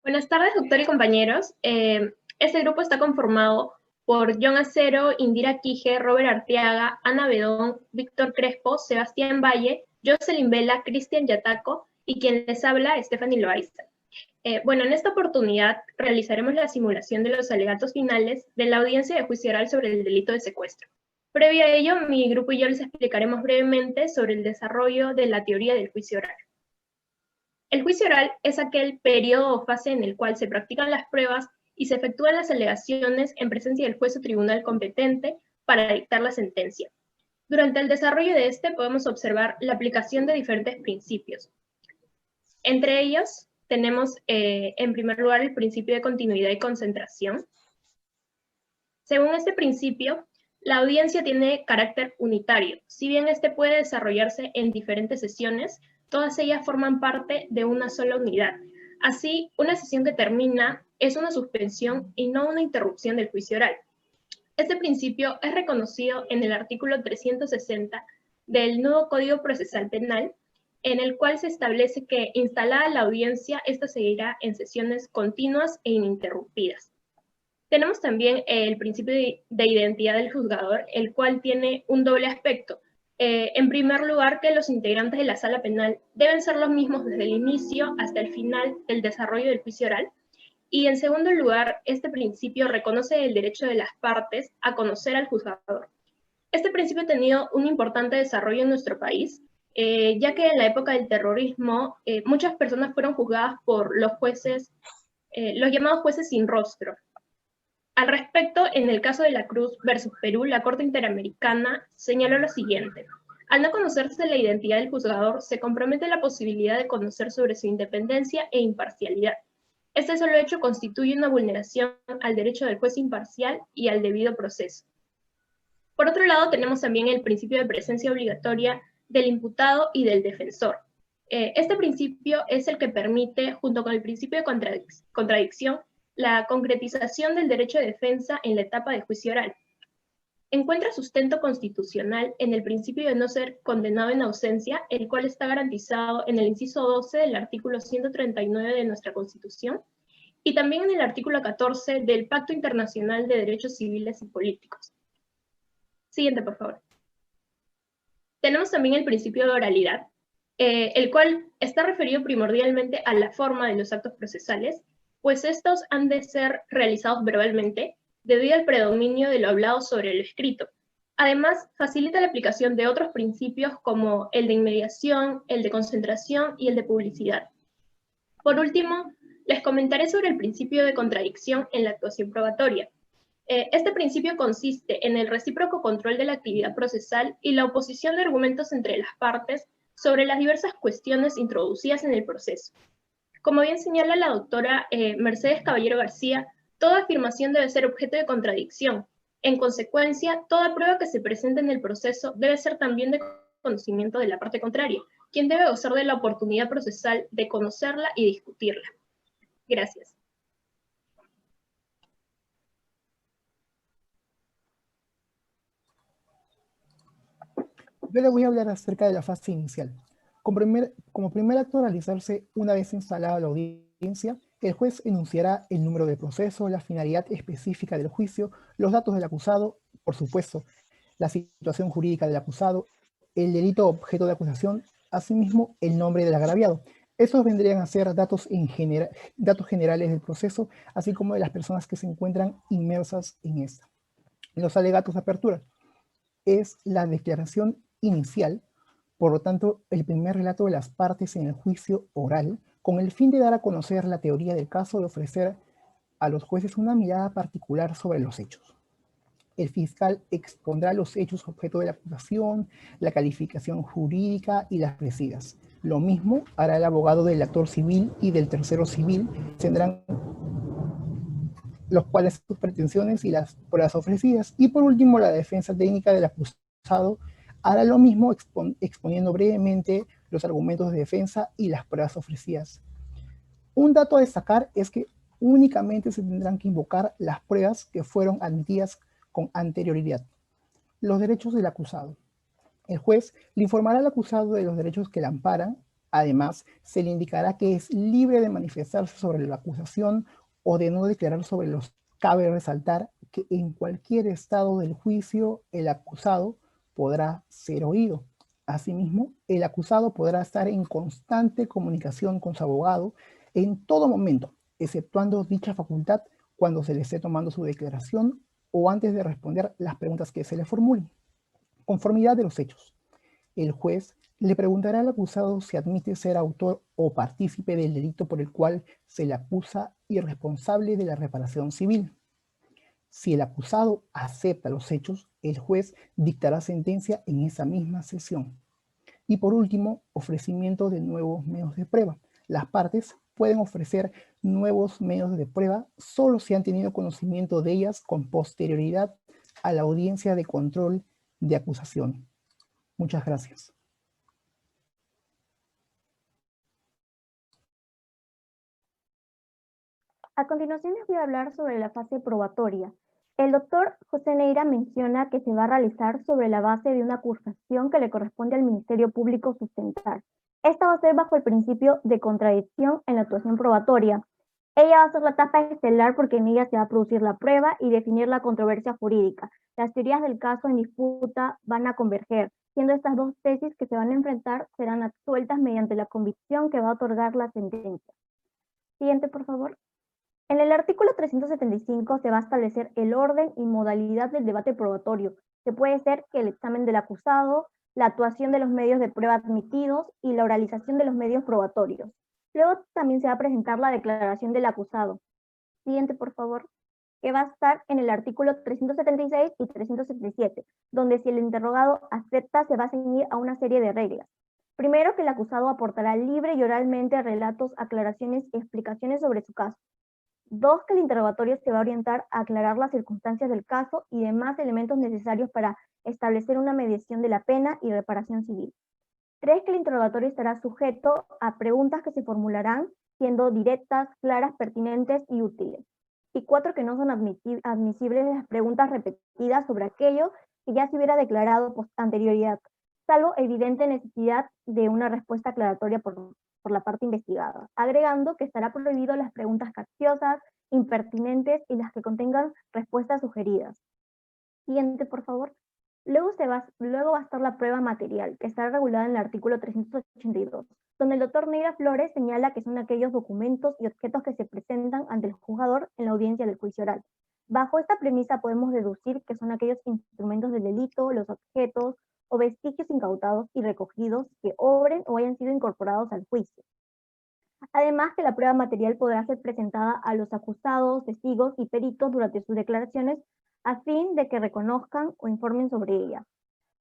Buenas tardes, doctor y compañeros. Este grupo está conformado por John Acero, Indira Quije, Robert Arteaga, Ana Bedón, Víctor Crespo, Sebastián Valle, Jocelyn Vela, Cristian Yataco y quien les habla, Stephanie Loaiza. En esta oportunidad realizaremos la simulación de los alegatos finales de la audiencia de juicio oral sobre el delito de secuestro. Previo a ello, mi grupo y yo les explicaremos brevemente sobre el desarrollo de la teoría del juicio oral. El juicio oral es aquel periodo o fase en el cual se practican las pruebas y se efectúan las alegaciones en presencia del juez o tribunal competente para dictar la sentencia. Durante el desarrollo de este podemos observar la aplicación de diferentes principios. Entre ellos tenemos, en primer lugar, el principio de continuidad y concentración. Según este principio, la audiencia tiene carácter unitario. Si bien este puede desarrollarse en diferentes sesiones, todas ellas forman parte de una sola unidad. Así, una sesión que termina es una suspensión y no una interrupción del juicio oral. Este principio es reconocido en el artículo 360 del nuevo Código Procesal Penal, en el cual se establece que, instalada la audiencia, esta seguirá en sesiones continuas e ininterrumpidas. Tenemos también el principio de identidad del juzgador, el cual tiene un doble aspecto. En primer lugar, que los integrantes de la sala penal deben ser los mismos desde el inicio hasta el final del desarrollo del juicio oral. Y en segundo lugar, este principio reconoce el derecho de las partes a conocer al juzgador. Este principio ha tenido un importante desarrollo en nuestro país, ya que en la época del terrorismo muchas personas fueron juzgadas por los jueces, los llamados jueces sin rostro. Al respecto, en el caso de la Cruz versus Perú, la Corte Interamericana señaló lo siguiente: al no conocerse la identidad del juzgador, se compromete la posibilidad de conocer sobre su independencia e imparcialidad. Este solo hecho constituye una vulneración al derecho del juez imparcial y al debido proceso. Por otro lado, tenemos también el principio de presencia obligatoria del imputado y del defensor. Este principio es el que permite, junto con el principio de contradicción, la concretización del derecho de defensa en la etapa de juicio oral. Encuentra sustento constitucional en el principio de no ser condenado en ausencia, el cual está garantizado en el inciso 12 del artículo 139 de nuestra Constitución, y también en el artículo 14 del Pacto Internacional de Derechos Civiles y Políticos. Siguiente, por favor. Tenemos también el principio de oralidad, el cual está referido primordialmente a la forma de los actos procesales, pues estos han de ser realizados verbalmente debido al predominio de lo hablado sobre lo escrito. Además, facilita la aplicación de otros principios como el de inmediación, el de concentración y el de publicidad. Por último, les comentaré sobre el principio de contradicción en la actuación probatoria. Este principio consiste en el recíproco control de la actividad procesal y la oposición de argumentos entre las partes sobre las diversas cuestiones introducidas en el proceso. Como bien señala la doctora Mercedes Caballero García, toda afirmación debe ser objeto de contradicción. En consecuencia, toda prueba que se presente en el proceso debe ser también de conocimiento de la parte contraria, quien debe gozar de la oportunidad procesal de conocerla y discutirla. Gracias. Yo le voy a hablar acerca de la fase inicial. Como primer acto a realizarse una vez instalada la audiencia, el juez enunciará el número de proceso, la finalidad específica del juicio, los datos del acusado, por supuesto, la situación jurídica del acusado, el delito objeto de acusación, asimismo el nombre del agraviado. Estos vendrían a ser datos generales del proceso, así como de las personas que se encuentran inmersas en esta. Los alegatos de apertura es la declaración inicial, por lo tanto, el primer relato de las partes en el juicio oral, con el fin de dar a conocer la teoría del caso y ofrecer a los jueces una mirada particular sobre los hechos. El fiscal expondrá los hechos objeto de la acusación, la calificación jurídica y las prescidas. Lo mismo hará el abogado del actor civil y del tercero civil, tendrán los cuales sus pretensiones y las pruebas ofrecidas. Y por último, la defensa técnica del acusado hará lo mismo exponiendo brevemente los argumentos de defensa y las pruebas ofrecidas. Un dato a destacar es que únicamente se tendrán que invocar las pruebas que fueron admitidas con anterioridad. Los derechos del acusado. El juez le informará al acusado de los derechos que le amparan Además, se le indicará que es libre de manifestarse sobre la acusación o de no declarar sobre los. Cabe resaltar que en cualquier estado del juicio el acusado podrá ser oído. Asimismo, el acusado podrá estar en constante comunicación con su abogado en todo momento, exceptuando dicha facultad cuando se le esté tomando su declaración o antes de responder las preguntas que se le formulen. Conformidad de los hechos. El juez le preguntará al acusado si admite ser autor o partícipe del delito por el cual se le acusa y responsable de la reparación civil. Si el acusado acepta los hechos, el juez dictará sentencia en esa misma sesión. Y por último, ofrecimiento de nuevos medios de prueba. Las partes pueden ofrecer nuevos medios de prueba solo si han tenido conocimiento de ellas con posterioridad a la audiencia de control de acusación. Muchas gracias. A continuación les voy a hablar sobre la fase probatoria. El doctor José Neira menciona que se va a realizar sobre la base de una acusación que le corresponde al Ministerio Público sustentar. Esta va a ser bajo el principio de contradicción en la actuación probatoria. Ella va a ser la etapa estelar porque en ella se va a producir la prueba y definir la controversia jurídica. Las teorías del caso en disputa van a converger, siendo estas dos tesis que se van a enfrentar serán absueltas mediante la convicción que va a otorgar la sentencia. Siguiente, por favor. En el artículo 375 se va a establecer el orden y modalidad del debate probatorio, que puede ser que el examen del acusado, la actuación de los medios de prueba admitidos y la oralización de los medios probatorios. Luego también se va a presentar la declaración del acusado. Siguiente, por favor, que va a estar en el artículo 376 y 377, donde si el interrogado acepta, se va a ceñir a una serie de reglas. Primero, que el acusado aportará libre y oralmente relatos, aclaraciones y explicaciones sobre su caso. 2, que el interrogatorio se va a orientar a aclarar las circunstancias del caso y demás elementos necesarios para establecer una mediación de la pena y reparación civil. 3, que el interrogatorio estará sujeto a preguntas que se formularán siendo directas, claras, pertinentes y útiles. Y 4, que no son admisibles las preguntas repetidas sobre aquello que ya se hubiera declarado por anterioridad, salvo evidente necesidad de una respuesta aclaratoria por la parte investigada, agregando que estará prohibido las preguntas capciosas, impertinentes y las que contengan respuestas sugeridas. Siguiente, por favor. Luego va a estar la prueba material, que está regulada en el artículo 382, donde el doctor Neira Flores señala que son aquellos documentos y objetos que se presentan ante el juzgador en la audiencia del juicio oral. Bajo esta premisa podemos deducir que son aquellos instrumentos del delito, los objetos o vestigios incautados y recogidos que obren o hayan sido incorporados al juicio. Además que la prueba material podrá ser presentada a los acusados, testigos y peritos durante sus declaraciones a fin de que reconozcan o informen sobre ella.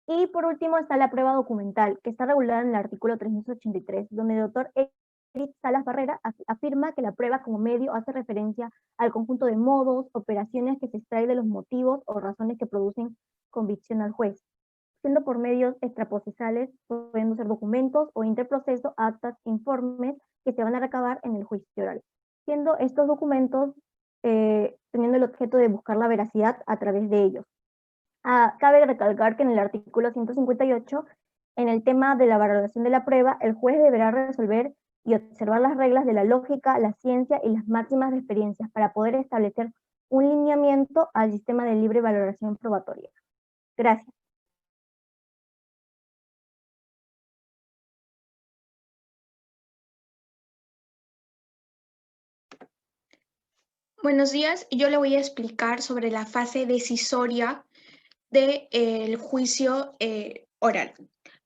Y por último está la prueba documental, que está regulada en el artículo 383, donde el doctor Eric Salas Barrera afirma que la prueba como medio hace referencia al conjunto de modos, operaciones que se extraen de los motivos o razones que producen convicción al juez, siendo por medios extraprocesales, pudiendo ser documentos o interproceso, actas, informes que se van a recabar en el juicio oral, siendo estos documentos teniendo el objeto de buscar la veracidad a través de ellos. Cabe recalcar que en el artículo 158, en el tema de la valoración de la prueba, el juez deberá resolver y observar las reglas de la lógica, la ciencia y las máximas de experiencias para poder establecer un lineamiento al sistema de libre valoración probatoria. Gracias. Buenos días, yo le voy a explicar sobre la fase decisoria del juicio oral.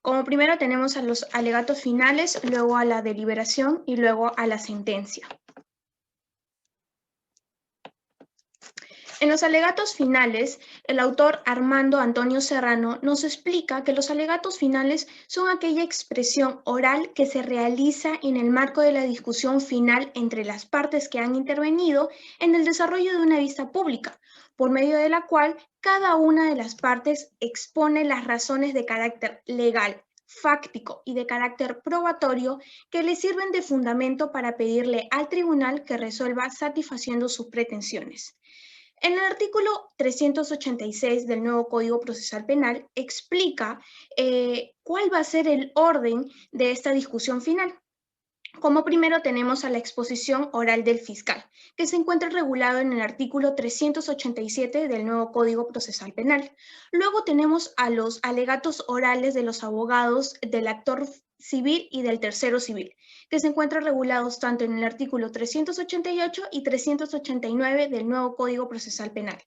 Como primero tenemos a los alegatos finales, luego a la deliberación y luego a la sentencia. En los alegatos finales, el autor Armando Antonio Serrano nos explica que los alegatos finales son aquella expresión oral que se realiza en el marco de la discusión final entre las partes que han intervenido en el desarrollo de una vista pública, por medio de la cual cada una de las partes expone las razones de carácter legal, fáctico y de carácter probatorio que le sirven de fundamento para pedirle al tribunal que resuelva satisfaciendo sus pretensiones. En el artículo 386 del nuevo Código Procesal Penal explica cuál va a ser el orden de esta discusión final. Como primero tenemos a la exposición oral del fiscal, que se encuentra regulado en el artículo 387 del nuevo Código Procesal Penal. Luego tenemos a los alegatos orales de los abogados del actor civil y del tercero civil, que se encuentran regulados tanto en el artículo 388 y 389 del nuevo Código Procesal Penal.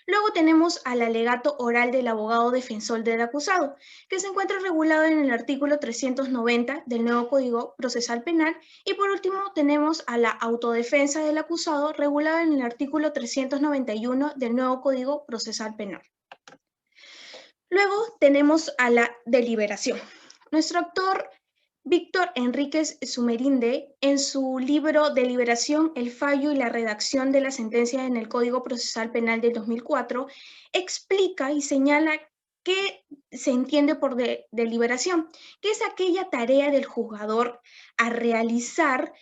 Luego tenemos al alegato oral del abogado defensor del acusado, que se encuentra regulado en el artículo 390 del nuevo Código Procesal Penal. Y por último tenemos a la autodefensa del acusado, regulada en el artículo 391 del nuevo Código Procesal Penal. Luego tenemos a la deliberación. Nuestro actor Víctor Enríquez Sumerinde, en su libro Deliberación, el fallo y la redacción de la sentencia en el Código Procesal Penal de 2004, explica y señala qué se entiende por deliberación, que es aquella tarea del juzgador a realizar.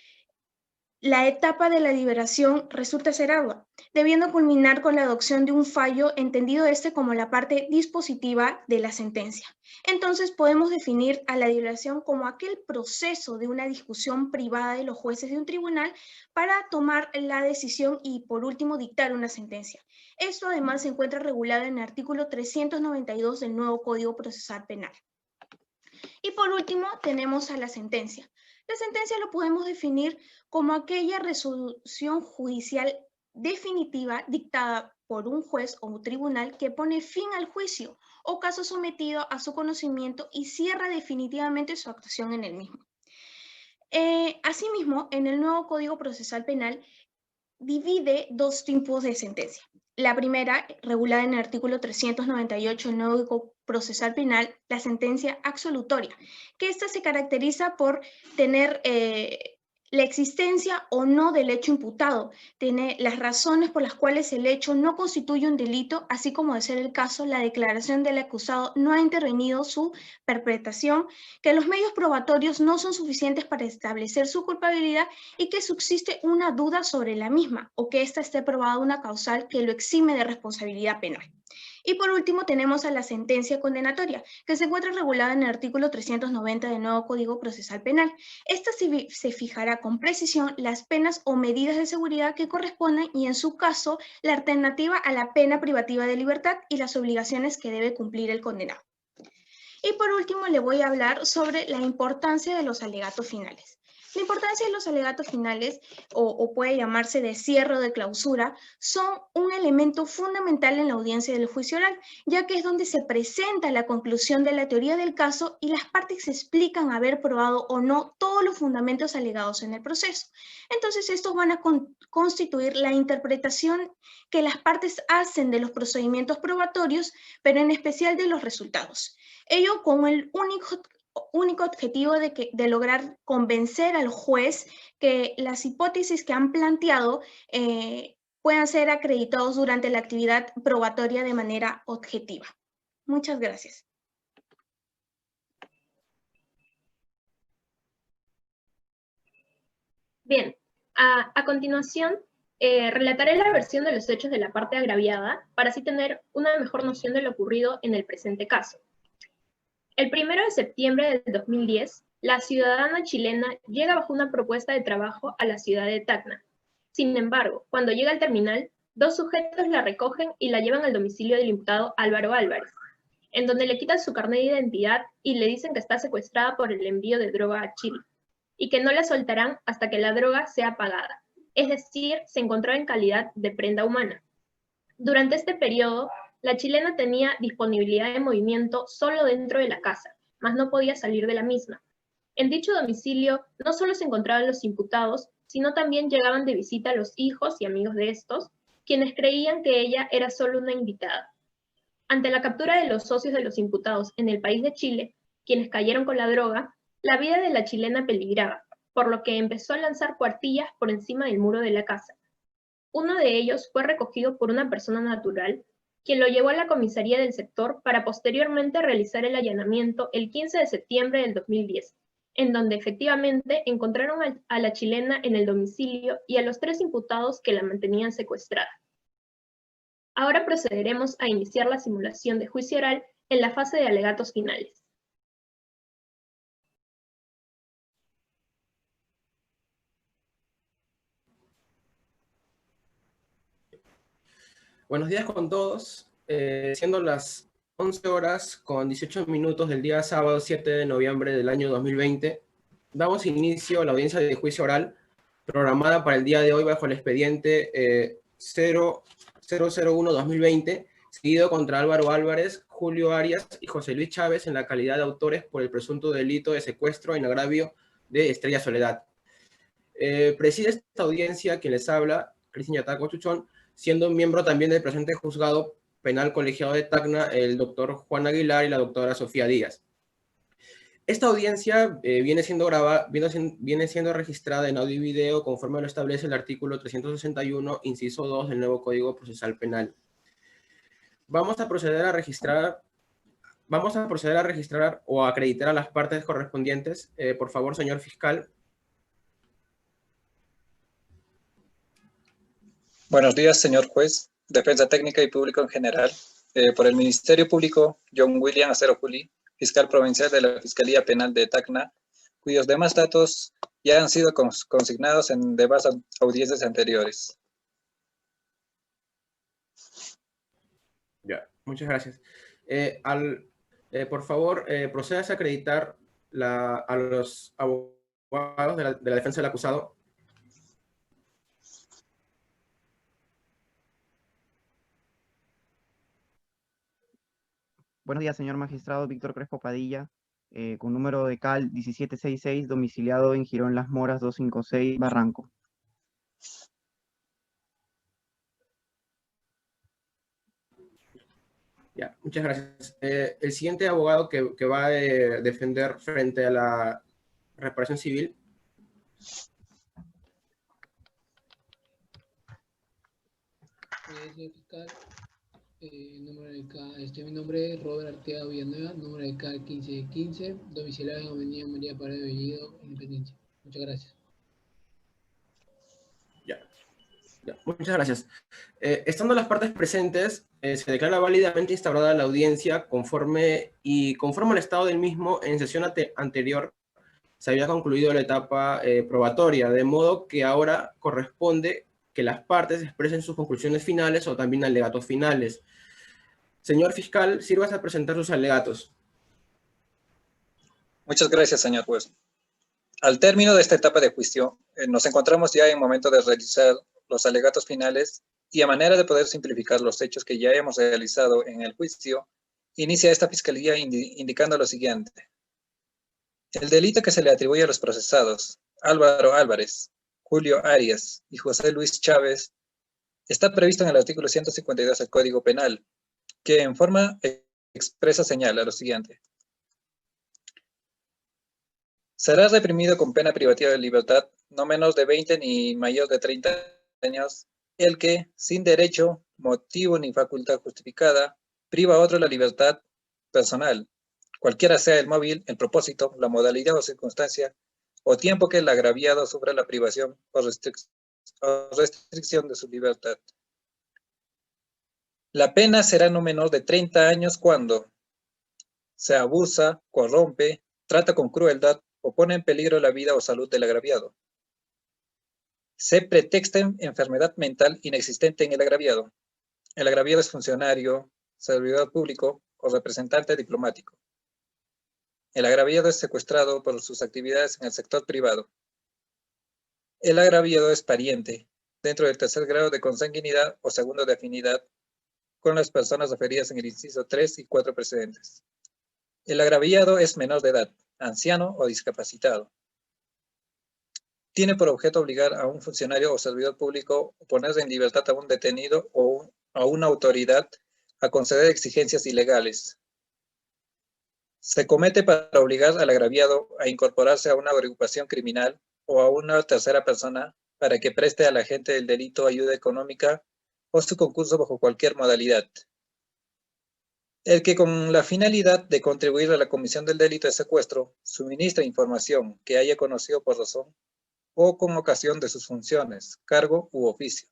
La etapa de la deliberación resulta ser ardua, debiendo culminar con la adopción de un fallo, entendido como la parte dispositiva de la sentencia. Entonces podemos definir a la deliberación como aquel proceso de una discusión privada de los jueces de un tribunal para tomar la decisión y por último dictar una sentencia. Esto además se encuentra regulado en el artículo 392 del nuevo Código Procesal Penal. Y por último tenemos a la sentencia. La sentencia lo podemos definir como aquella resolución judicial definitiva dictada por un juez o un tribunal que pone fin al juicio o caso sometido a su conocimiento y cierra definitivamente su actuación en el mismo. Asimismo, en el nuevo Código Procesal Penal divide dos tipos de sentencia. La primera, regulada en el artículo 398 del nuevo Código Procesal Penal, la sentencia absolutoria, que esta se caracteriza por tener la existencia o no del hecho imputado, tiene las razones por las cuales el hecho no constituye un delito, así como de ser el caso, la declaración del acusado no ha intervenido su perpetración, que los medios probatorios no son suficientes para establecer su culpabilidad y que subsiste una duda sobre la misma o que ésta esté probada una causal que lo exime de responsabilidad penal. Y por último tenemos a la sentencia condenatoria, que se encuentra regulada en el artículo 390 del nuevo Código Procesal Penal. Esta se fijará con precisión las penas o medidas de seguridad que correspondan y en su caso la alternativa a la pena privativa de libertad y las obligaciones que debe cumplir el condenado. Y por último le voy a hablar sobre la importancia de los alegatos finales. La importancia de los alegatos finales, o puede llamarse de cierre o de clausura, son un elemento fundamental en la audiencia del juicio oral, ya que es donde se presenta la conclusión de la teoría del caso y las partes explican haber probado o no todos los fundamentos alegados en el proceso. Entonces, estos van a constituir la interpretación que las partes hacen de los procedimientos probatorios, pero en especial de los resultados. Ello con el único objetivo de lograr convencer al juez que las hipótesis que han planteado puedan ser acreditados durante la actividad probatoria de manera objetiva. Muchas gracias. Bien, a continuación relataré la versión de los hechos de la parte agraviada para así tener una mejor noción de lo ocurrido en el presente caso. El 1 de septiembre del 2010, la ciudadana chilena llega bajo una propuesta de trabajo a la ciudad de Tacna. Sin embargo, cuando llega al terminal, dos sujetos la recogen y la llevan al domicilio del imputado Álvaro Álvarez, en donde le quitan su carnet de identidad y le dicen que está secuestrada por el envío de droga a Chile, y que no la soltarán hasta que la droga sea pagada, es decir, se encontraba en calidad de prenda humana. Durante este periodo, la chilena tenía disponibilidad de movimiento solo dentro de la casa, mas no podía salir de la misma. En dicho domicilio no solo se encontraban los imputados, sino también llegaban de visita los hijos y amigos de estos, quienes creían que ella era solo una invitada. Ante la captura de los socios de los imputados en el país de Chile, quienes cayeron con la droga, la vida de la chilena peligraba, por lo que empezó a lanzar cuartillas por encima del muro de la casa. Uno de ellos fue recogido por una persona natural, quien lo llevó a la comisaría del sector para posteriormente realizar el allanamiento el 15 de septiembre del 2010, en donde efectivamente encontraron a la chilena en el domicilio y a los 3 imputados que la mantenían secuestrada. Ahora procederemos a iniciar la simulación de juicio oral en la fase de alegatos finales. Buenos días con todos. Siendo las 11 horas con 18 minutos del día sábado 7 de noviembre del año 2020, damos inicio a la audiencia de juicio oral programada para el día de hoy bajo el expediente 0001-2020, seguido contra Álvaro Álvarez, Julio Arias y José Luis Chávez en la calidad de autores por el presunto delito de secuestro en agravio de Estrella Soledad. Preside esta audiencia quien les habla, Cristian Yataco Chuchón, siendo miembro también del presente juzgado penal colegiado de Tacna, el doctor Juan Aguilar y la doctora Sofía Díaz. Esta audiencia viene siendo registrada en audio y video conforme lo establece el artículo 361, inciso 2 del nuevo Código Procesal Penal. Vamos a proceder a registrar o a acreditar a las partes correspondientes. Por favor, señor fiscal. Buenos días, señor juez, defensa técnica y público en general. Por el Ministerio Público, John William Acero Juli, fiscal provincial de la Fiscalía Penal de Tacna, cuyos demás datos ya han sido consignados en demás audiencias anteriores. Ya, muchas gracias. Por favor, procedas a acreditar a los abogados de la defensa del acusado. Buenos días, señor magistrado Víctor Crespo Padilla, con número de CAL 1766, domiciliado en Girón Las Moras 256, Barranco. Ya, muchas gracias. El siguiente abogado que va a defender frente a la reparación civil. Señor fiscal, número de mi nombre es Robert Arteaga Villanueva, número de CAL 1515, domiciliado en Avenida María Paredes Bellido, Independencia. Muchas gracias. Ya, muchas gracias. Estando las partes presentes, se declara válidamente instaurada la audiencia conforme al estado del mismo. En sesión anterior se había concluido la etapa probatoria, de modo que ahora corresponde que las partes expresen sus conclusiones finales o también alegatos finales. Señor fiscal, sírvase a presentar sus alegatos. Muchas gracias, señor juez. Al término de esta etapa de juicio, nos encontramos ya en momento de realizar los alegatos finales y a manera de poder simplificar los hechos que ya hemos realizado en el juicio, inicia esta fiscalía indicando lo siguiente. El delito que se le atribuye a los procesados, Álvaro Álvarez, Julio Arias y José Luis Chávez, está previsto en el artículo 152 del Código Penal, que en forma expresa señala lo siguiente. Será reprimido con pena privativa de libertad no menos de 20 ni mayor de 30 años el que, sin derecho, motivo ni facultad justificada, priva a otro la libertad personal, cualquiera sea el móvil, el propósito, la modalidad o circunstancia, o tiempo que el agraviado sufra la privación o restricción de su libertad. La pena será no menor de 30 años cuando se abusa, corrompe, trata con crueldad o pone en peligro la vida o salud del agraviado. Se pretexta enfermedad mental inexistente en el agraviado. El agraviado es funcionario, servidor público o representante diplomático. El agraviado es secuestrado por sus actividades en el sector privado. El agraviado es pariente, dentro del tercer grado de consanguinidad o segundo de afinidad, con las personas referidas en el inciso 3 y 4 precedentes. El agraviado es menor de edad, anciano o discapacitado. Tiene por objeto obligar a un funcionario o servidor público o poner en libertad a un detenido o a una autoridad a conceder exigencias ilegales. Se comete para obligar al agraviado a incorporarse a una agrupación criminal o a una tercera persona para que preste al agente del delito ayuda económica o su concurso bajo cualquier modalidad. El que con la finalidad de contribuir a la comisión del delito de secuestro suministra información que haya conocido por razón o con ocasión de sus funciones, cargo u oficio,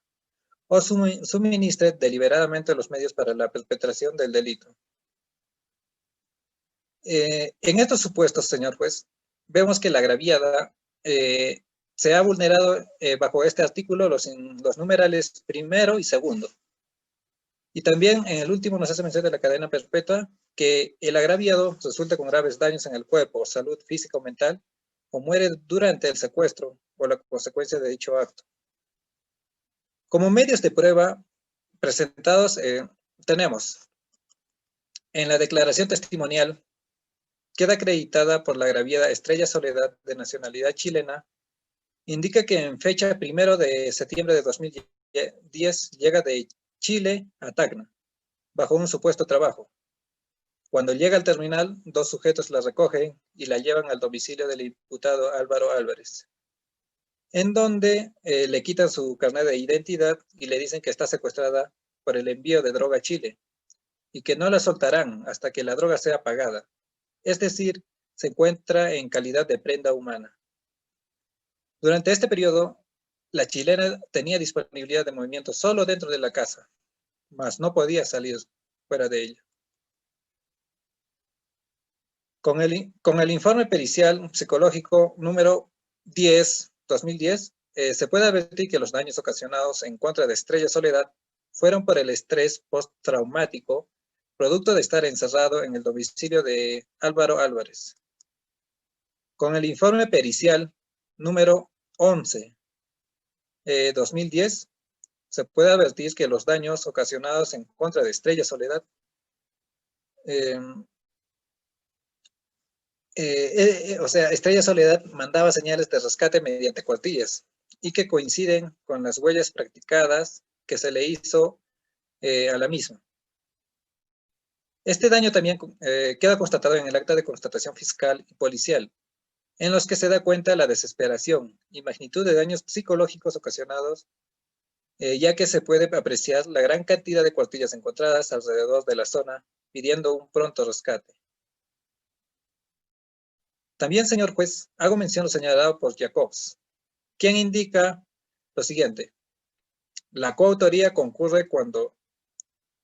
o suministre deliberadamente los medios para la perpetración del delito. En estos supuestos, señor juez, vemos que la agraviada se ha vulnerado bajo este artículo los numerales primero y segundo. Y también en el último nos hace mención de la cadena perpetua, que el agraviado resulta con graves daños en el cuerpo, salud física o mental, o muere durante el secuestro o la consecuencia de dicho acto. Como medios de prueba presentados tenemos en la declaración testimonial, queda acreditada por la agraviada Estrella Soledad, de nacionalidad chilena, indica que en fecha 1 de septiembre de 2010 llega de Chile a Tacna, bajo un supuesto trabajo. Cuando llega al terminal, 2 sujetos la recogen y la llevan al domicilio del imputado Álvaro Álvarez, en donde le quitan su carnet de identidad y le dicen que está secuestrada por el envío de droga a Chile y que no la soltarán hasta que la droga sea pagada. Es decir, se encuentra en calidad de prenda humana. Durante este periodo, la chilena tenía disponibilidad de movimiento solo dentro de la casa, mas no podía salir fuera de ella. Con el informe pericial psicológico número 10/2010, se puede advertir que los daños ocasionados en contra de Estrella Soledad fueron por el estrés postraumático, producto de estar encerrado en el domicilio de Álvaro Álvarez. Con el informe pericial número 11/2010, se puede advertir que los daños ocasionados en contra de Estrella Soledad Estrella Soledad mandaba señales de rescate mediante cuartillas y que coinciden con las huellas practicadas que se le hizo a la misma. Este daño también queda constatado en el acta de constatación fiscal y policial, en los que se da cuenta la desesperación y magnitud de daños psicológicos ocasionados, ya que se puede apreciar la gran cantidad de cuartillas encontradas alrededor de la zona, pidiendo un pronto rescate. También, señor juez, hago mención a lo señalado por Jacobs, quien indica lo siguiente: la coautoría concurre cuando,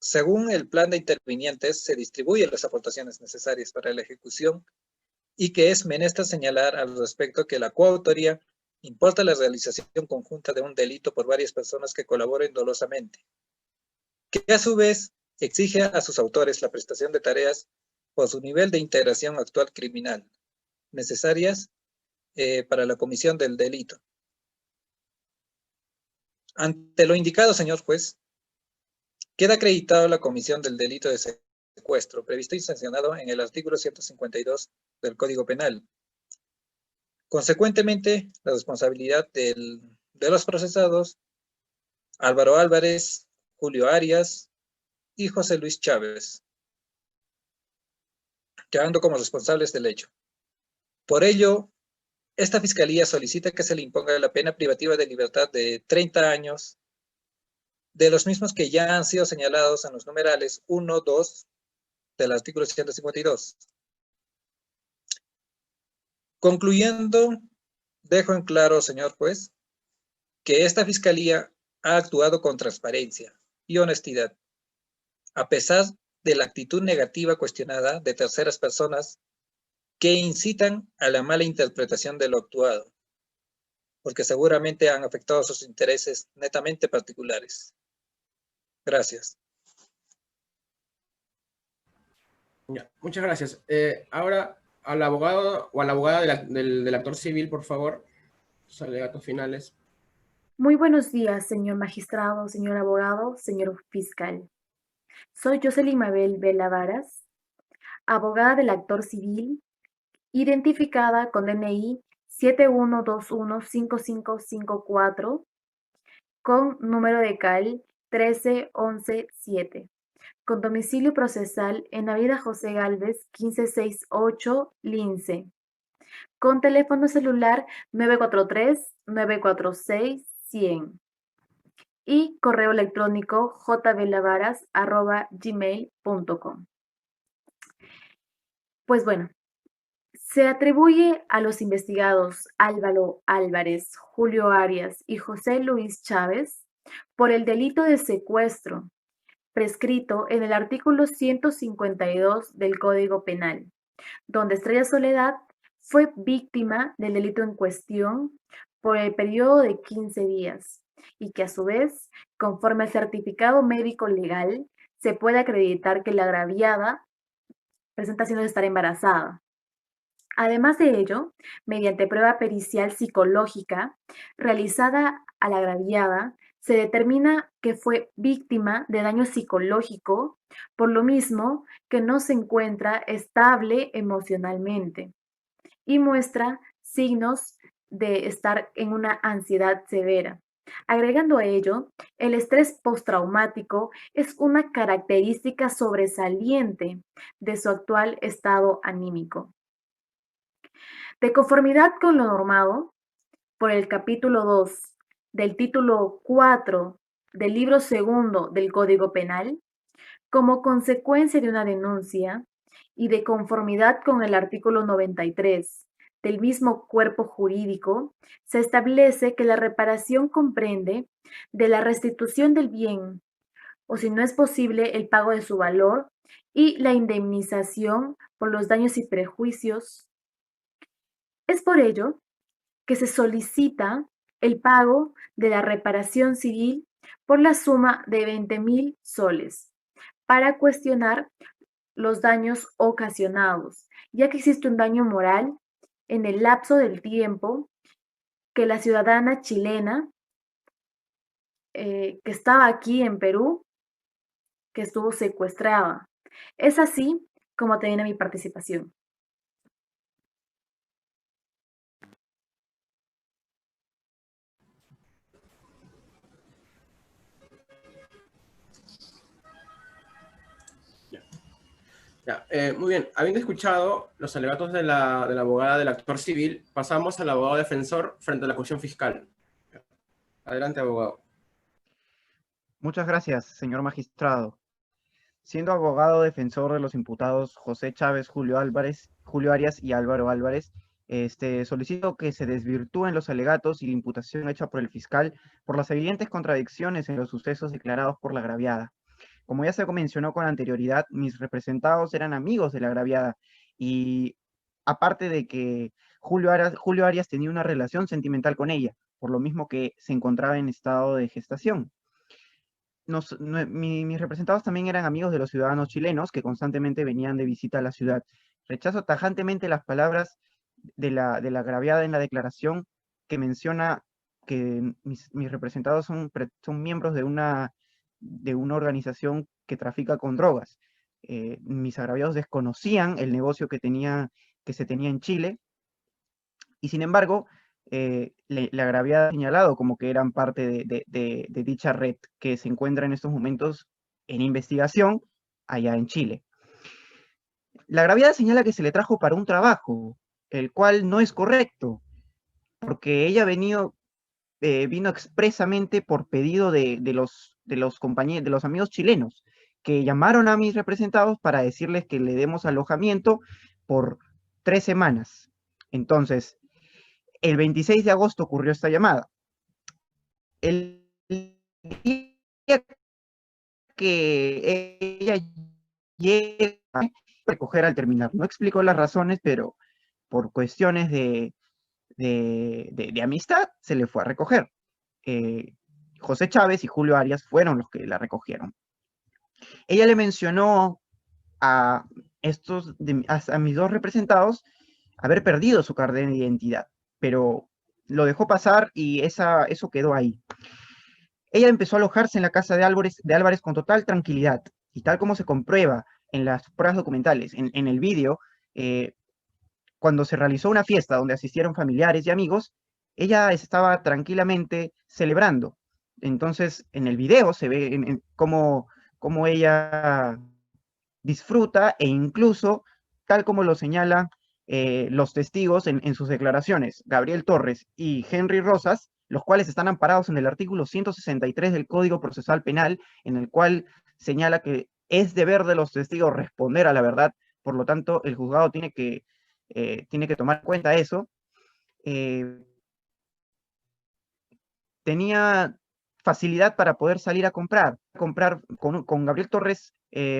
según el plan de intervinientes, se distribuyen las aportaciones necesarias para la ejecución y que es menester señalar al respecto que la coautoría importa la realización conjunta de un delito por varias personas que colaboren dolosamente, que a su vez exige a sus autores la prestación de tareas por su nivel de integración actual criminal, necesarias para la comisión del delito. Ante lo indicado, señor juez, queda acreditado la comisión del delito de secuestro, previsto y sancionado en el artículo 152 del Código Penal. Consecuentemente, la responsabilidad de los procesados, Álvaro Álvarez, Julio Arias y José Luis Chávez, quedando como responsables del hecho. Por ello, esta Fiscalía solicita que se le imponga la pena privativa de libertad de 30 años, de los mismos que ya han sido señalados en los numerales 1, 2 del artículo 152. Concluyendo, dejo en claro, señor juez, que esta Fiscalía ha actuado con transparencia y honestidad, a pesar de la actitud negativa cuestionada de terceras personas que incitan a la mala interpretación de lo actuado, porque seguramente han afectado sus intereses netamente particulares. Gracias. Ya, muchas gracias. Ahora al abogado o a la abogada del actor civil, por favor, sus alegatos finales. Muy buenos días, señor magistrado, señor abogado, señor fiscal. Soy Jocelyn Mabel Vela Varas, abogada del actor civil, identificada con DNI 71215554, con número de CAL 13117, con domicilio procesal en Avenida José Gálvez 1568, Lince, con teléfono celular 943-946-100 y correo electrónico jvelavaras@gmail.com. Pues bueno, se atribuye a los investigados Álvaro Álvarez, Julio Arias y José Luis Chávez por el delito de secuestro, prescrito en el artículo 152 del Código Penal, donde Estrella Soledad fue víctima del delito en cuestión por el periodo de 15 días y que a su vez, conforme al certificado médico legal, se puede acreditar que la agraviada presenta signos de estar embarazada. Además de ello, mediante prueba pericial psicológica realizada a la agraviada, se determina que fue víctima de daño psicológico, por lo mismo que no se encuentra estable emocionalmente y muestra signos de estar en una ansiedad severa. Agregando a ello, el estrés postraumático es una característica sobresaliente de su actual estado anímico. De conformidad con lo normado por el capítulo 2 del título 4 del libro segundo del Código Penal, como consecuencia de una denuncia y de conformidad con el artículo 93 del mismo cuerpo jurídico, se establece que la reparación comprende de la restitución del bien, o si no es posible, el pago de su valor y la indemnización por los daños y perjuicios. Es por ello que se solicita el pago de la reparación civil por la suma de 20.000 soles para cuestionar los daños ocasionados, ya que existe un daño moral en el lapso del tiempo que la ciudadana chilena que estaba aquí en Perú, que estuvo secuestrada. Es así como termina mi participación. Ya, muy bien, habiendo escuchado los alegatos de la abogada del actor civil, pasamos al abogado defensor frente a la acusación fiscal. Adelante, abogado. Muchas gracias, señor magistrado. Siendo abogado defensor de los imputados José Chávez, Julio Arias y Álvaro Álvarez, solicito que se desvirtúen los alegatos y la imputación hecha por el fiscal por las evidentes contradicciones en los sucesos declarados por la agraviada. Como ya se mencionó con anterioridad, mis representados eran amigos de la agraviada y aparte de que Julio Arias tenía una relación sentimental con ella, por lo mismo que se encontraba en estado de gestación. Mis representados también eran amigos de los ciudadanos chilenos que constantemente venían de visita a la ciudad. Rechazo tajantemente las palabras de la agraviada en la declaración que menciona que mis representados son miembros de una organización que trafica con drogas. Mis agraviados desconocían el negocio que se tenía en Chile y sin embargo la agraviada ha señalado como que eran parte de dicha red que se encuentra en estos momentos en investigación allá en Chile. La agraviada señala que se le trajo para un trabajo, el cual no es correcto, porque ella vino expresamente por pedido de los amigos chilenos, que llamaron a mis representados para decirles que le demos alojamiento por 3 semanas. Entonces, el 26 de agosto ocurrió esta llamada. El día que ella llega a recoger al terminar, no explicó las razones, pero por cuestiones de amistad se le fue a recoger. José Chávez y Julio Arias fueron los que la recogieron. Ella le mencionó a mis dos representados haber perdido su carnet de identidad, pero lo dejó pasar y eso quedó ahí. Ella empezó a alojarse en la casa de Álvarez con total tranquilidad, y tal como se comprueba en las pruebas documentales, en el vídeo, cuando se realizó una fiesta donde asistieron familiares y amigos, ella estaba tranquilamente celebrando. Entonces, en el video se ve cómo ella disfruta e incluso, tal como lo señalan los testigos en sus declaraciones, Gabriel Torres y Henry Rosas, los cuales están amparados en el artículo 163 del Código Procesal Penal, en el cual señala que es deber de los testigos responder a la verdad. Por lo tanto, el juzgado tiene que tomar en cuenta eso. Tenía facilidad para poder salir a comprar. Con Gabriel Torres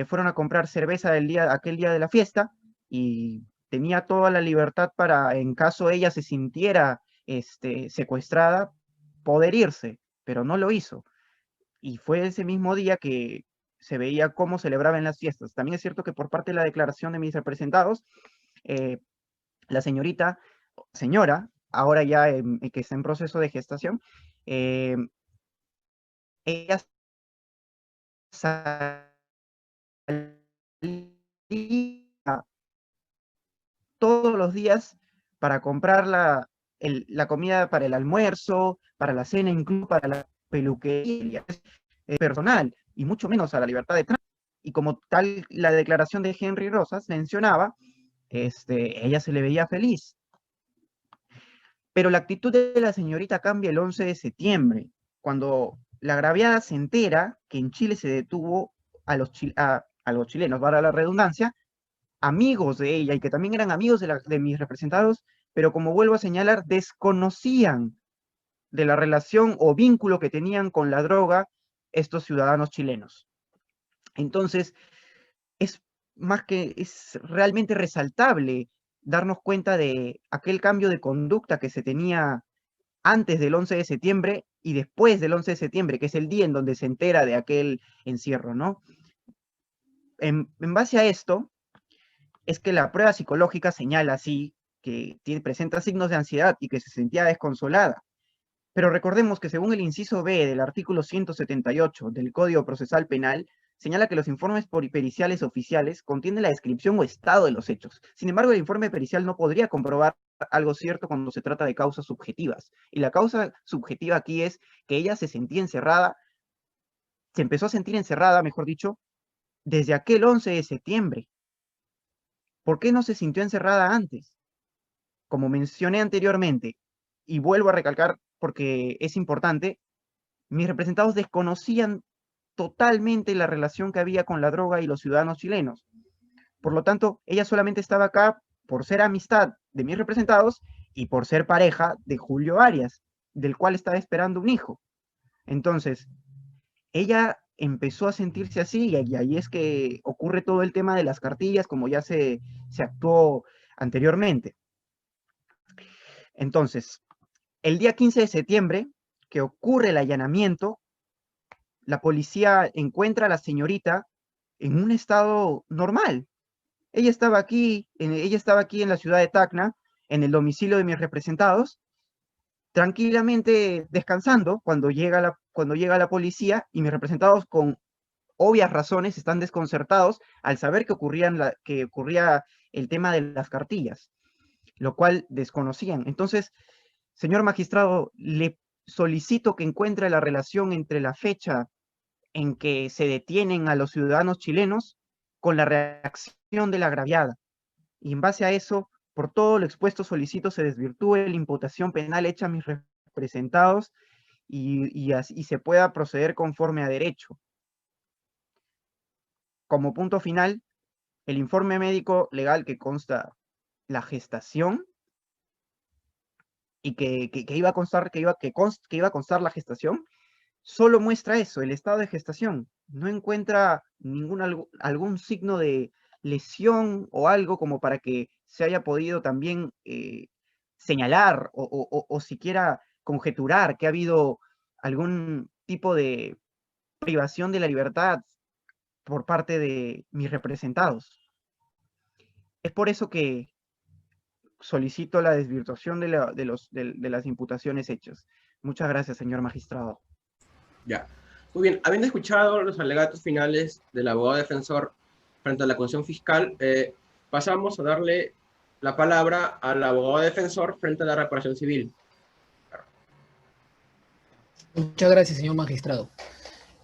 fueron a comprar cerveza aquel día de la fiesta, y tenía toda la libertad para, en caso ella se sintiera secuestrada, poder irse, pero no lo hizo. Y fue ese mismo día que se veía cómo celebraban las fiestas. También es cierto que por parte de la declaración de mis representados, la señora, ahora ya que está en proceso de gestación, ella salía todos los días para comprar la comida para el almuerzo, para la cena, incluso para la peluquería personal, y mucho menos a la libertad de tránsito. Y como tal, la declaración de Henry Rosas mencionaba, ella se le veía feliz. Pero la actitud de la señorita cambia el 11 de septiembre, cuando la agraviada se entera que en Chile se detuvo a los chilenos, para la redundancia, amigos de ella, y que también eran amigos de mis representados, pero como vuelvo a señalar, desconocían de la relación o vínculo que tenían con la droga estos ciudadanos chilenos. Entonces, es realmente resaltable darnos cuenta de aquel cambio de conducta que se tenía antes del 11 de septiembre y después del 11 de septiembre, que es el día en donde se entera de aquel encierro, ¿no? En base a esto, es que la prueba psicológica señala así que presenta signos de ansiedad y que se sentía desconsolada. Pero recordemos que según el inciso B del artículo 178 del Código Procesal Penal, señala que los informes periciales oficiales contienen la descripción o estado de los hechos. Sin embargo, el informe pericial no podría comprobar algo cierto cuando se trata de causas subjetivas. Y la causa subjetiva aquí es que ella se empezó a sentir encerrada, mejor dicho, desde aquel 11 de septiembre. ¿Por qué no se sintió encerrada antes? Como mencioné anteriormente, y vuelvo a recalcar porque es importante, mis representados desconocían totalmente la relación que había con la droga y los ciudadanos chilenos. Por lo tanto, ella solamente estaba acá por ser amistad de mis representados y por ser pareja de Julio Arias, del cual estaba esperando un hijo. Entonces, ella empezó a sentirse así, y ahí es que ocurre todo el tema de las cartillas, como ya se actuó anteriormente. Entonces, el día 15 de septiembre, que ocurre el allanamiento, la policía encuentra a la señorita en un estado normal. Ella estaba aquí en la ciudad de Tacna, en el domicilio de mis representados, tranquilamente descansando cuando llega la policía, y mis representados, con obvias razones, están desconcertados al saber que ocurría el tema de las cartillas, lo cual desconocían. Entonces, señor magistrado, le solicito que encuentre la relación entre la fecha en que se detienen a los ciudadanos chilenos con la reacción de la agraviada. Y en base a eso, por todo lo expuesto, solicito se desvirtúe la imputación penal hecha a mis representados y se pueda proceder conforme a derecho. Como punto final, el informe médico legal que consta la gestación y que iba a constar la gestación, solo muestra eso, el estado de gestación. No encuentra algún signo de lesión o algo como para que se haya podido también señalar o siquiera conjeturar que ha habido algún tipo de privación de la libertad por parte de mis representados. Es por eso que solicito la desvirtuación de las imputaciones hechas. Muchas gracias, señor magistrado. Ya. Muy bien, habiendo escuchado los alegatos finales del abogado defensor frente a la acusación fiscal, pasamos a darle la palabra al abogado defensor frente a la reparación civil. Muchas gracias, señor magistrado.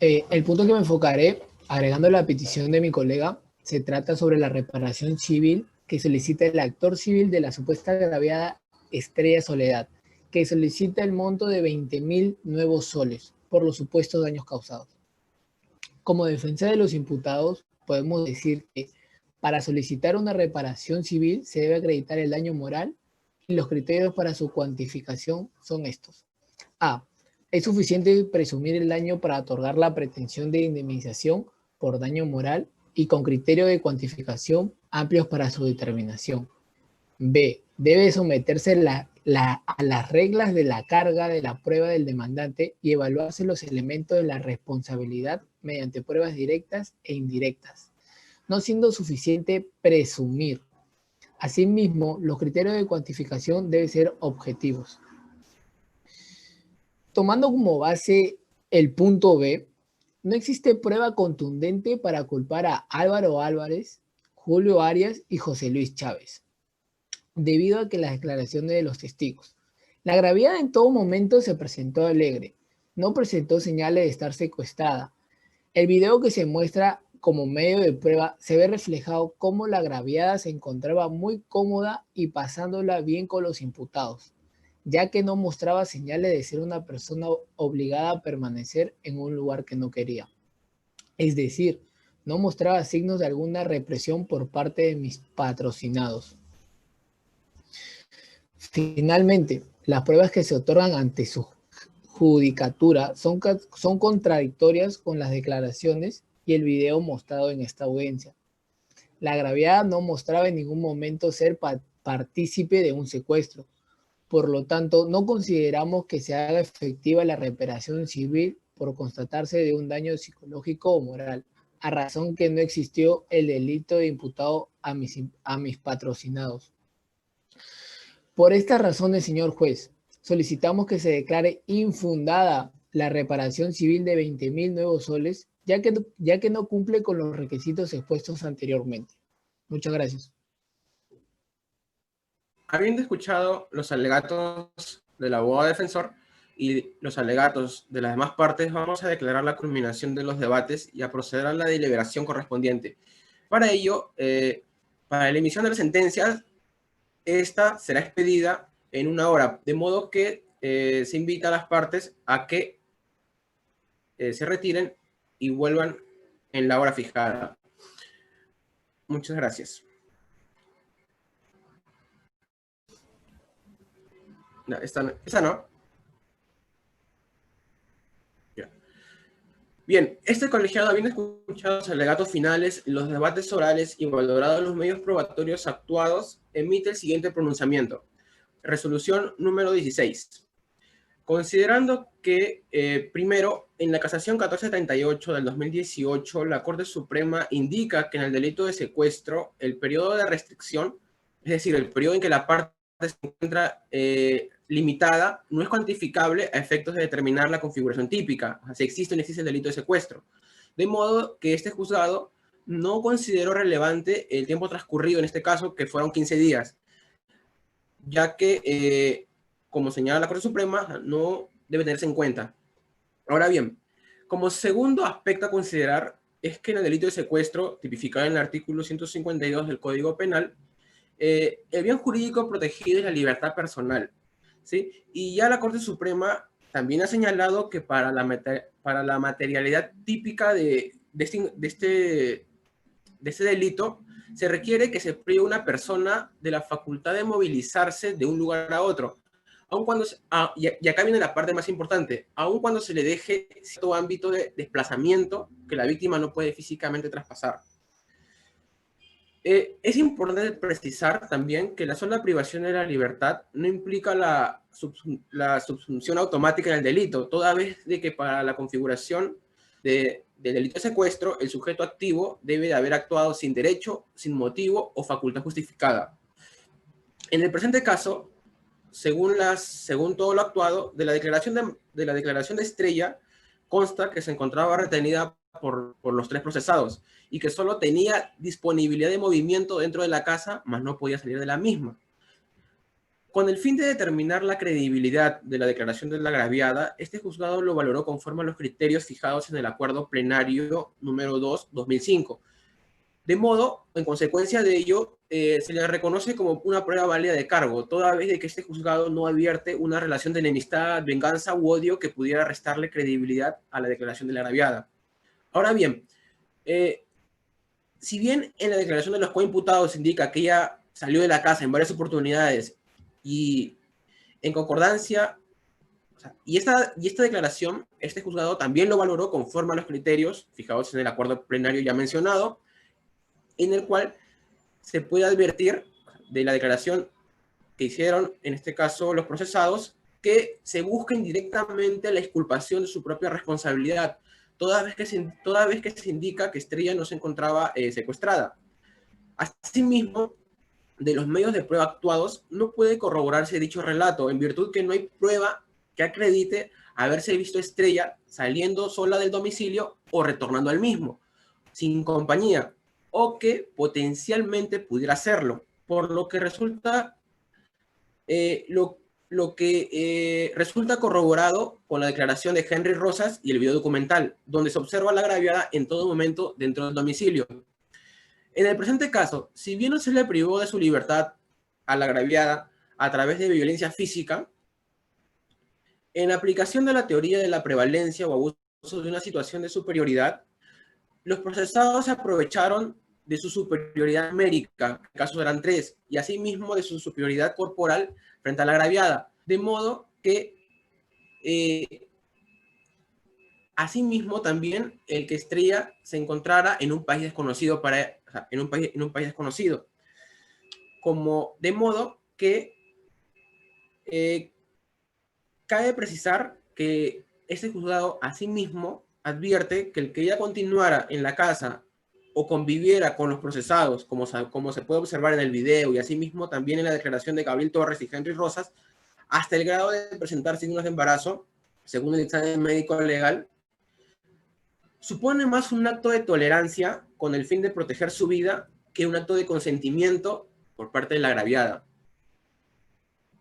El punto que me enfocaré, agregando la petición de mi colega, se trata sobre la reparación civil que solicita el actor civil de la supuesta agraviada Estrella Soledad, que solicita el monto de 20.000 nuevos soles por los supuestos daños causados. Como defensa de los imputados, podemos decir que para solicitar una reparación civil se debe acreditar el daño moral, y los criterios para su cuantificación son estos. A. Es suficiente presumir el daño para otorgar la pretensión de indemnización por daño moral y con criterio de cuantificación amplios para su determinación. B. Debe someterse a las reglas de la carga de la prueba del demandante y evaluarse los elementos de la responsabilidad mediante pruebas directas e indirectas, no siendo suficiente presumir. Asimismo, los criterios de cuantificación deben ser objetivos. Tomando como base el punto B, no existe prueba contundente para culpar a Álvaro Álvarez, Julio Arias y José Luis Chávez, debido a que las declaraciones de los testigos. La agraviada en todo momento se presentó alegre, no presentó señales de estar secuestrada. El video que se muestra como medio de prueba se ve reflejado cómo la agraviada se encontraba muy cómoda y pasándola bien con los imputados, ya que no mostraba señales de ser una persona obligada a permanecer en un lugar que no quería. Es decir, no mostraba signos de alguna represión por parte de mis patrocinados. Finalmente, las pruebas que se otorgan ante su judicatura son contradictorias con las declaraciones y el video mostrado en esta audiencia. La agraviada no mostraba en ningún momento ser partícipe de un secuestro. Por lo tanto, no consideramos que se haga efectiva la reparación civil por constatarse de un daño psicológico o moral, a razón que no existió el delito de imputado a mis patrocinados. Por estas razones, señor juez, solicitamos que se declare infundada la reparación civil de 20.000 nuevos soles, ya que no cumple con los requisitos expuestos anteriormente. Muchas gracias. Habiendo escuchado los alegatos del abogado defensor y los alegatos de las demás partes, vamos a declarar la culminación de los debates y a proceder a la deliberación correspondiente. Para ello, para la emisión de las sentencias, esta será expedida en 1 hora, de modo que se invita a las partes a que se retiren y vuelvan en la hora fijada. Muchas gracias. No, esta no. Ya. Bien, este colegiado, habiendo escuchado los alegatos finales, los debates orales y valorado los medios probatorios actuados, emite el siguiente pronunciamiento. Resolución número 16. Considerando que, primero, en la casación 1438 del 2018, la Corte Suprema indica que en el delito de secuestro, el periodo de restricción, es decir, el periodo en que la parte se encuentra limitada, no es cuantificable a efectos de determinar la configuración típica, o sea, si existe o no existe el delito de secuestro. De modo que este juzgado no consideró relevante el tiempo transcurrido, en este caso, que fueron 15 días, ya que, como señala la Corte Suprema, no debe tenerse en cuenta. Ahora bien, como segundo aspecto a considerar es que en el delito de secuestro, tipificado en el artículo 152 del Código Penal, el bien jurídico protegido es la libertad personal, ¿sí? Y ya la Corte Suprema también ha señalado que para la materialidad típica de este delito, se requiere que se prive una persona de la facultad de movilizarse de un lugar a otro, aun cuando, y acá viene la parte más importante, aun cuando se le deje cierto ámbito de desplazamiento que la víctima no puede físicamente traspasar. Es importante precisar también que la sola privación de la libertad no implica la subsunción automática del delito, toda vez de que para la configuración del delito de secuestro, el sujeto activo debe de haber actuado sin derecho, sin motivo o facultad justificada. En el presente caso, según todo lo actuado, de la declaración de Estrella, consta que se encontraba retenida por los 3 procesados y que solo tenía disponibilidad de movimiento dentro de la casa, mas no podía salir de la misma. Con el fin de determinar la credibilidad de la declaración de la agraviada, este juzgado lo valoró conforme a los criterios fijados en el Acuerdo Plenario número 2/2005. De modo, en consecuencia de ello, se le reconoce como una prueba válida de cargo, toda vez de que este juzgado no advierte una relación de enemistad, venganza u odio que pudiera restarle credibilidad a la declaración de la agraviada. Ahora bien, si bien en la declaración de los coimputados indica que ella salió de la casa en varias oportunidades y en concordancia Y esta declaración, este juzgado también lo valoró conforme a los criterios fijados en el acuerdo plenario ya mencionado, en el cual se puede advertir de la declaración que hicieron, en este caso, los procesados, que se busca indirectamente la exculpación de su propia responsabilidad, toda vez que se indica que Estrella no se encontraba secuestrada. Asimismo, de los medios de prueba actuados, no puede corroborarse dicho relato, en virtud que no hay prueba que acredite haberse visto Estrella saliendo sola del domicilio o retornando al mismo, sin compañía, o que potencialmente pudiera hacerlo, por lo que resulta resulta corroborado con la declaración de Henry Rosas y el video documental, donde se observa a la agraviada en todo momento dentro del domicilio. En el presente caso, si bien no se le privó de su libertad a la agraviada a través de violencia física, en aplicación de la teoría de la prevalencia o abuso de una situación de superioridad, los procesados se aprovecharon de su superioridad numérica, en este caso eran 3, y asimismo de su superioridad corporal frente a la agraviada, de modo que asimismo también el que Estrella se encontrara en un país desconocido en un país desconocido, de modo que cabe precisar que este juzgado asimismo advierte que el que ella continuara en la casa o conviviera con los procesados, como se puede observar en el video y asimismo también en la declaración de Gabriel Torres y Henry Rosas, hasta el grado de presentar signos de embarazo, según el examen médico legal, supone más un acto de tolerancia con el fin de proteger su vida que un acto de consentimiento por parte de la agraviada.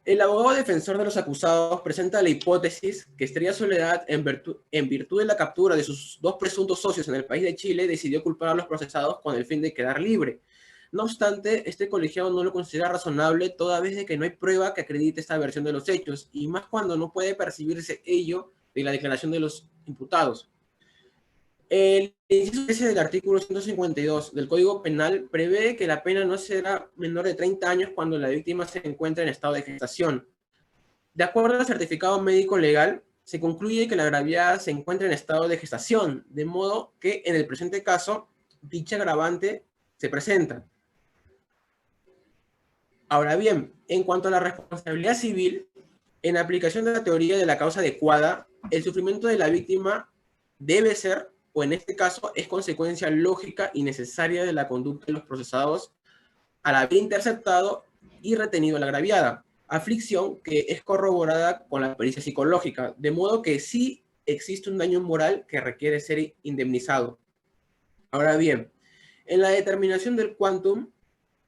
El abogado defensor de los acusados presenta la hipótesis que Estrella Soledad, en virtud de la captura de sus 2 presuntos socios en el país de Chile, decidió culpar a los procesados con el fin de quedar libre. No obstante, este colegiado no lo considera razonable toda vez de que no hay prueba que acredite esta versión de los hechos, y más cuando no puede percibirse ello de la declaración de los imputados. El inciso 13 del artículo 152 del Código Penal prevé que la pena no será menor de 30 años cuando la víctima se encuentre en estado de gestación. De acuerdo al certificado médico legal, se concluye que la agraviada se encuentra en estado de gestación, de modo que en el presente caso, dicha agravante se presenta. Ahora bien, en cuanto a la responsabilidad civil, en aplicación de la teoría de la causa adecuada, el sufrimiento de la víctima debe ser, o en este caso, es consecuencia lógica y necesaria de la conducta de los procesados al haber interceptado y retenido a la agraviada, aflicción que es corroborada con la pericia psicológica, de modo que sí existe un daño moral que requiere ser indemnizado. Ahora bien, en la determinación del quantum,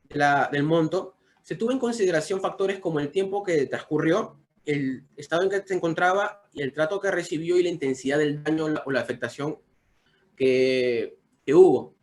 del monto, se tuvo en consideración factores como el tiempo que transcurrió, el estado en que se encontraba y el trato que recibió y la intensidad del daño o la afectación que hubo.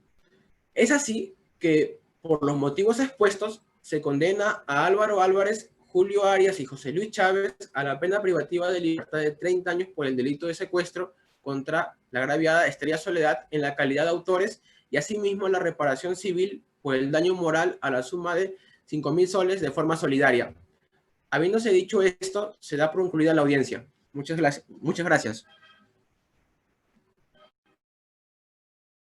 Es así que, por los motivos expuestos, se condena a Álvaro Álvarez, Julio Arias y José Luis Chávez a la pena privativa de libertad de 30 años por el delito de secuestro contra la agraviada Estrella Soledad en la calidad de autores y asimismo la reparación civil por el daño moral a la suma de 5.000 soles de forma solidaria. Habiéndose dicho esto, se da por concluida la audiencia. Muchas gracias.